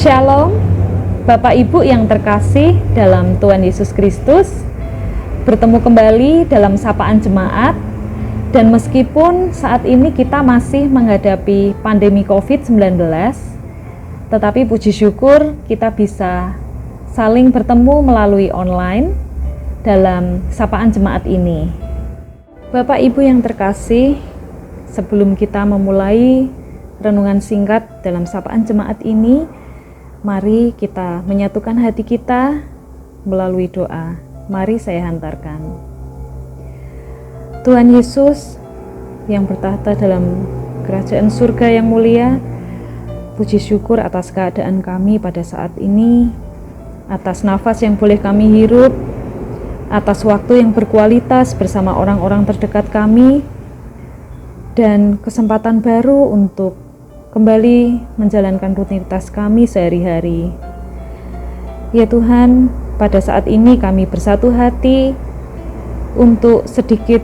Shalom, Bapak Ibu yang terkasih dalam Tuhan Yesus Kristus. Bertemu kembali dalam sapaan jemaat. Dan meskipun saat ini kita masih menghadapi pandemi COVID-19, tetapi puji syukur kita bisa saling bertemu melalui online dalam sapaan jemaat ini. Bapak Ibu yang terkasih, sebelum kita memulai renungan singkat dalam sapaan jemaat ini, mari kita menyatukan hati kita melalui doa. Mari saya hantarkan. Tuhan Yesus yang bertahta dalam kerajaan surga yang mulia, puji syukur atas keadaan kami pada saat ini, atas nafas yang boleh kami hirup, atas waktu yang berkualitas bersama orang-orang terdekat kami, dan kesempatan baru untuk kembali menjalankan rutinitas kami sehari-hari. Ya Tuhan, pada saat ini kami bersatu hati untuk sedikit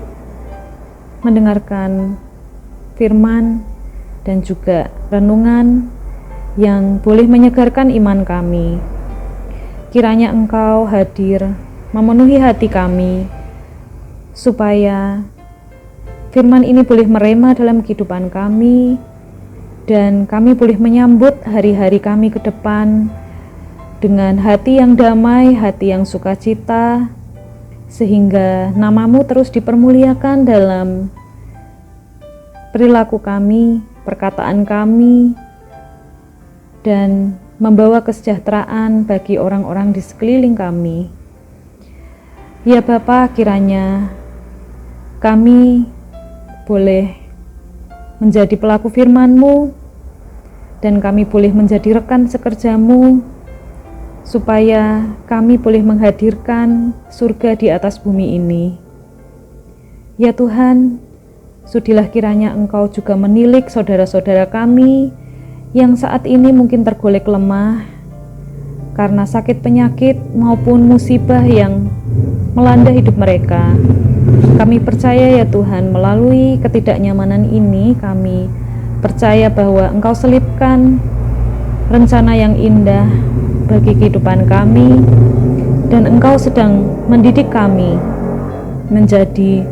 mendengarkan firman dan juga renungan yang boleh menyegarkan iman kami. Kiranya Engkau hadir memenuhi hati kami, supaya firman ini boleh merema dalam kehidupan kami, dan kami boleh menyambut hari-hari kami ke depan dengan hati yang damai, hati yang sukacita, sehingga nama-Mu terus dipermuliakan dalam perilaku kami, perkataan kami, dan membawa kesejahteraan bagi orang-orang di sekeliling kami. Ya Bapa, kiranya kami boleh menjadi pelaku firman-Mu, dan kami boleh menjadi rekan sekerja-Mu, supaya kami boleh menghadirkan surga di atas bumi ini. Ya Tuhan, sudilah kiranya Engkau juga menilik saudara-saudara kami yang saat ini mungkin tergolek lemah karena sakit penyakit maupun musibah yang melanda hidup mereka. Kami percaya ya Tuhan, melalui ketidaknyamanan ini kami percaya bahwa Engkau selipkan rencana yang indah bagi kehidupan kami, dan Engkau sedang mendidik kami menjadi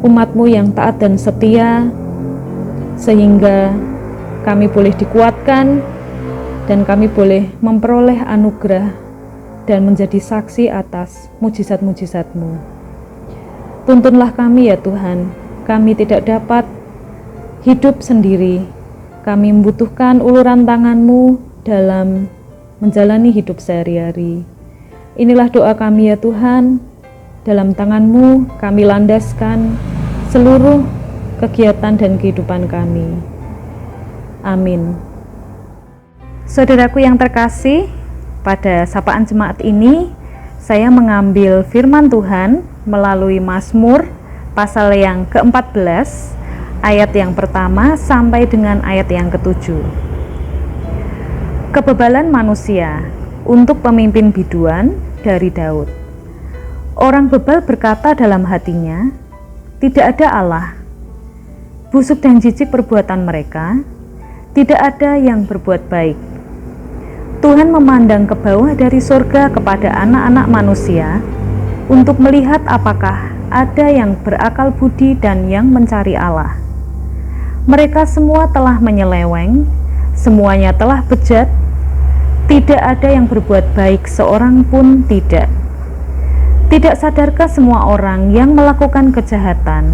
umat-Mu yang taat dan setia, sehingga kami boleh dikuatkan dan kami boleh memperoleh anugerah dan menjadi saksi atas mujizat-mujizat-Mu. Tuntunlah kami ya Tuhan, kami tidak dapat hidup sendiri. Kami membutuhkan uluran tangan-Mu dalam menjalani hidup sehari-hari. Inilah doa kami ya Tuhan, dalam tangan-Mu kami landaskan seluruh kegiatan dan kehidupan kami. Amin. Saudaraku yang terkasih, pada sapaan jemaat ini saya mengambil firman Tuhan melalui Mazmur pasal yang ke-14, ayat yang pertama sampai dengan ayat yang ke-7. Kebebalan manusia untuk pemimpin biduan, dari Daud. Orang bebal berkata dalam hatinya, tidak ada Allah. Busuk dan jijik perbuatan mereka, tidak ada yang berbuat baik. Tuhan memandang ke bawah dari surga kepada anak-anak manusia untuk melihat apakah ada yang berakal budi dan yang mencari Allah. Mereka semua telah menyeleweng, semuanya telah bejat, tidak ada yang berbuat baik seorang pun tidak. Tidak sadarkah semua orang yang melakukan kejahatan,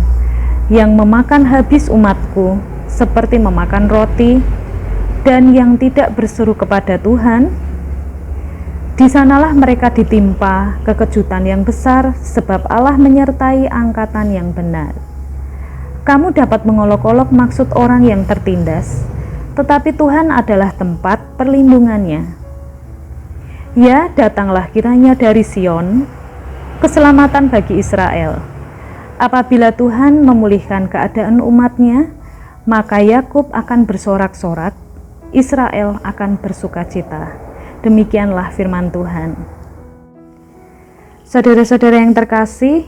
yang memakan habis umatku seperti memakan roti, dan yang tidak berseru kepada Tuhan? Di sanalah mereka ditimpa kekejutan yang besar, sebab Allah menyertai angkatan yang benar. Kamu dapat mengolok-olok maksud orang yang tertindas, tetapi Tuhan adalah tempat perlindungannya. Ya, datanglah kiranya dari Sion keselamatan bagi Israel. Apabila Tuhan memulihkan keadaan umatnya, maka Yakub akan bersorak-sorak, Israel akan bersukacita. Demikianlah firman Tuhan. Saudara-saudara yang terkasih,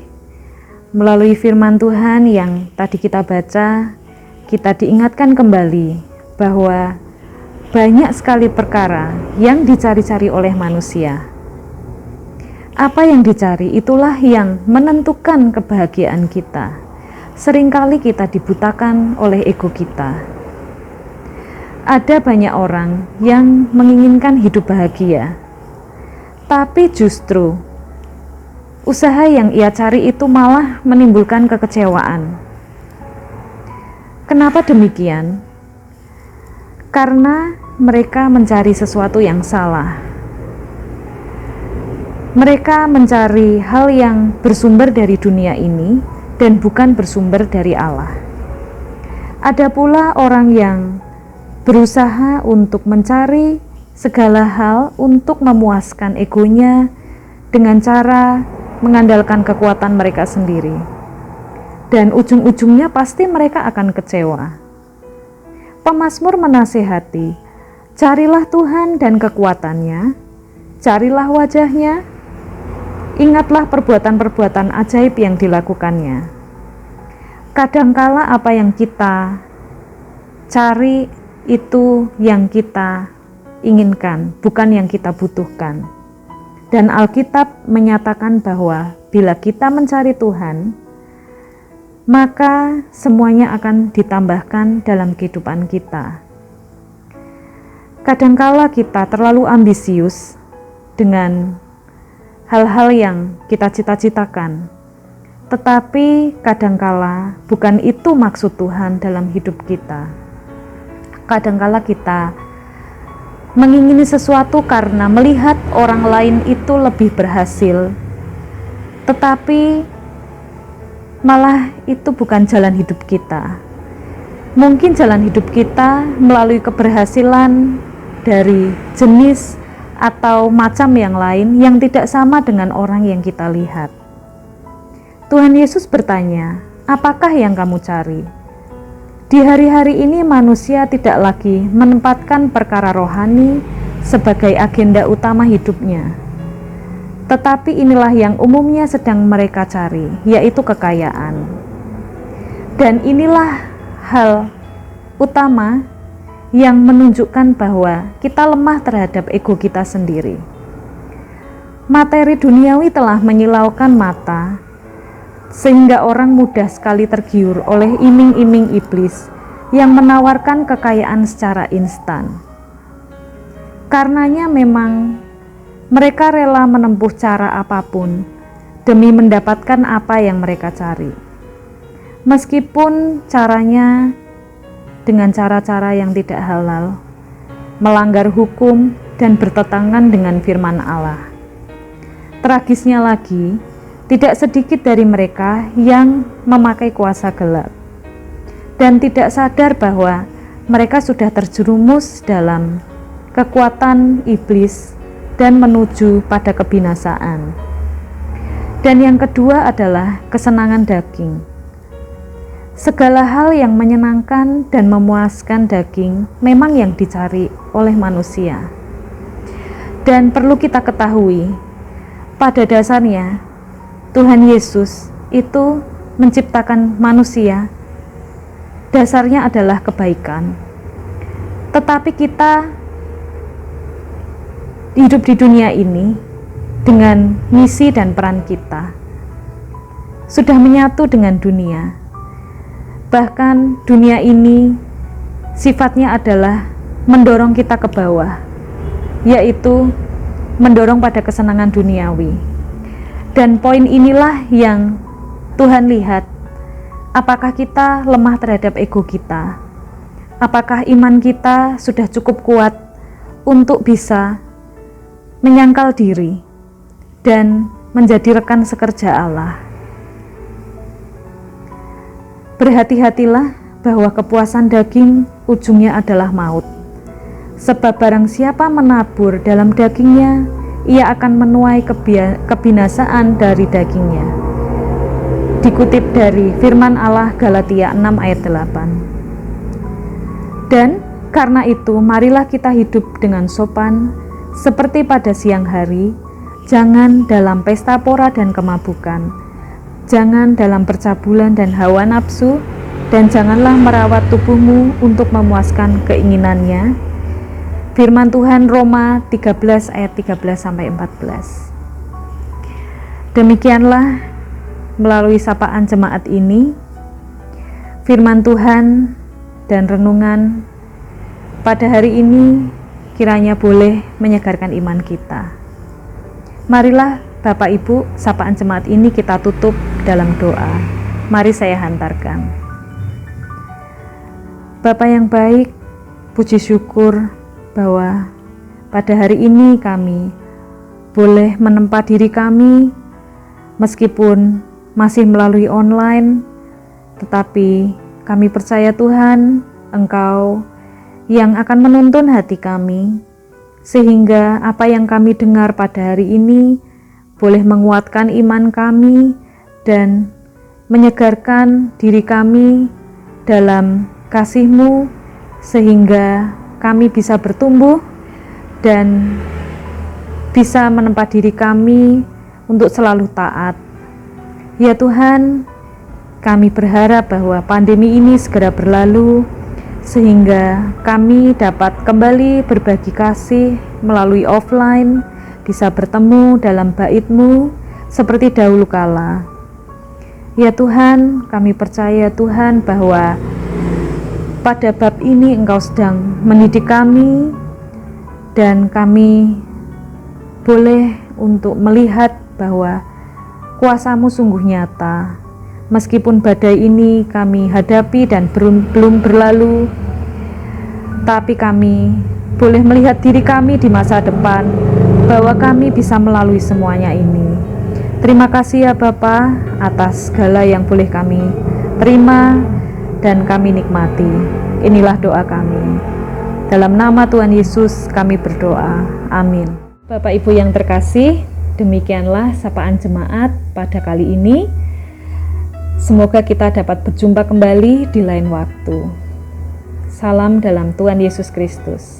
melalui firman Tuhan yang tadi kita baca, kita diingatkan kembali bahwa banyak sekali perkara yang dicari-cari oleh manusia. Apa yang dicari itulah yang menentukan kebahagiaan kita. Seringkali kita dibutakan oleh ego kita. Ada banyak orang yang menginginkan hidup bahagia, tapi justru usaha yang ia cari itu malah menimbulkan kekecewaan. Kenapa demikian? Karena mereka mencari sesuatu yang salah. Mereka mencari hal yang bersumber dari dunia ini dan bukan bersumber dari Allah. Ada pula orang yang berusaha untuk mencari segala hal untuk memuaskan egonya dengan cara mengandalkan kekuatan mereka sendiri. Dan ujung-ujungnya pasti mereka akan kecewa. Pemazmur menasihati, carilah Tuhan dan kekuatannya, carilah wajahnya, ingatlah perbuatan-perbuatan ajaib yang dilakukannya. Kadangkala apa yang kita cari itu yang kita inginkan, bukan yang kita butuhkan. Dan Alkitab menyatakan bahwa bila kita mencari Tuhan, maka semuanya akan ditambahkan dalam kehidupan kita. Kadangkala kita terlalu ambisius dengan hal-hal yang kita cita-citakan, tetapi kadangkala bukan itu maksud Tuhan dalam hidup kita. Kadangkala kita mengingini sesuatu karena melihat orang lain itu lebih berhasil, tetapi malah itu bukan jalan hidup kita. Mungkin jalan hidup kita melalui keberhasilan dari jenis atau macam yang lain yang tidak sama dengan orang yang kita lihat. Tuhan Yesus bertanya, apakah yang kamu cari? Di hari-hari ini manusia tidak lagi menempatkan perkara rohani sebagai agenda utama hidupnya. Tetapi inilah yang umumnya sedang mereka cari, yaitu kekayaan. Dan inilah hal utama yang menunjukkan bahwa kita lemah terhadap ego kita sendiri. Materi duniawi telah menyilaukan mata, sehingga orang mudah sekali tergiur oleh iming-iming iblis yang menawarkan kekayaan secara instan. Karenanya memang mereka rela menempuh cara apapun demi mendapatkan apa yang mereka cari. Meskipun caranya dengan cara-cara yang tidak halal, melanggar hukum dan bertentangan dengan firman Allah. Tragisnya lagi, tidak sedikit dari mereka yang memakai kuasa gelap dan tidak sadar bahwa mereka sudah terjerumus dalam kekuatan iblis dan menuju pada kebinasaan. Dan yang kedua adalah kesenangan daging. Segala hal yang menyenangkan dan memuaskan daging memang yang dicari oleh manusia. Dan perlu kita ketahui, pada dasarnya Tuhan Yesus itu menciptakan manusia, dasarnya adalah kebaikan. Tetapi kita hidup di dunia ini dengan misi dan peran kita sudah menyatu dengan dunia. Bahkan dunia ini sifatnya adalah mendorong kita ke bawah, yaitu mendorong pada kesenangan duniawi. Dan poin inilah yang Tuhan lihat, apakah kita lemah terhadap ego kita, apakah iman kita sudah cukup kuat untuk bisa menyangkal diri dan menjadi rekan sekerja Allah. Berhati-hatilah bahwa kepuasan daging ujungnya adalah maut. Sebab barang siapa menabur dalam dagingnya, ia akan menuai kebinasaan dari dagingnya. Dikutip dari firman Allah Galatia 6 ayat 8. Dan karena itu marilah kita hidup dengan sopan seperti pada siang hari, jangan dalam pesta pora dan kemabukan, jangan dalam percabulan dan hawa nafsu, dan janganlah merawat tubuhmu untuk memuaskan keinginannya, Firman Tuhan Roma 13 ayat 13-14. Demikianlah melalui sapaan jemaat ini, firman Tuhan dan renungan pada hari ini kiranya boleh menyegarkan iman kita. Marilah Bapak Ibu, sapaan jemaat ini kita tutup dalam doa. Mari saya hantarkan. Bapa yang baik, puji syukur bahwa pada hari ini kami boleh menempa diri kami meskipun masih melalui online, tetapi kami percaya Tuhan, Engkau yang akan menuntun hati kami, sehingga apa yang kami dengar pada hari ini boleh menguatkan iman kami dan menyegarkan diri kami dalam kasih-Mu, sehingga kami bisa bertumbuh dan bisa menempa diri kami untuk selalu taat. Ya Tuhan, kami berharap bahwa pandemi ini segera berlalu, sehingga kami dapat kembali berbagi kasih melalui offline, bisa bertemu dalam bait-Mu seperti dahulu kala. Ya Tuhan, kami percaya Tuhan bahwa pada bab ini Engkau sedang mendidik kami, dan kami boleh untuk melihat bahwa kuasa-Mu sungguh nyata. Meskipun badai ini kami hadapi dan belum berlalu, tapi kami boleh melihat diri kami di masa depan, bahwa kami bisa melalui semuanya ini. Terima kasih ya Bapa atas segala yang boleh kami terima dan kami nikmati. Inilah doa kami. Dalam nama Tuhan Yesus kami berdoa. Amin. Bapak Ibu yang terkasih, demikianlah sapaan jemaat pada kali ini. Semoga kita dapat berjumpa kembali di lain waktu. Salam dalam Tuhan Yesus Kristus.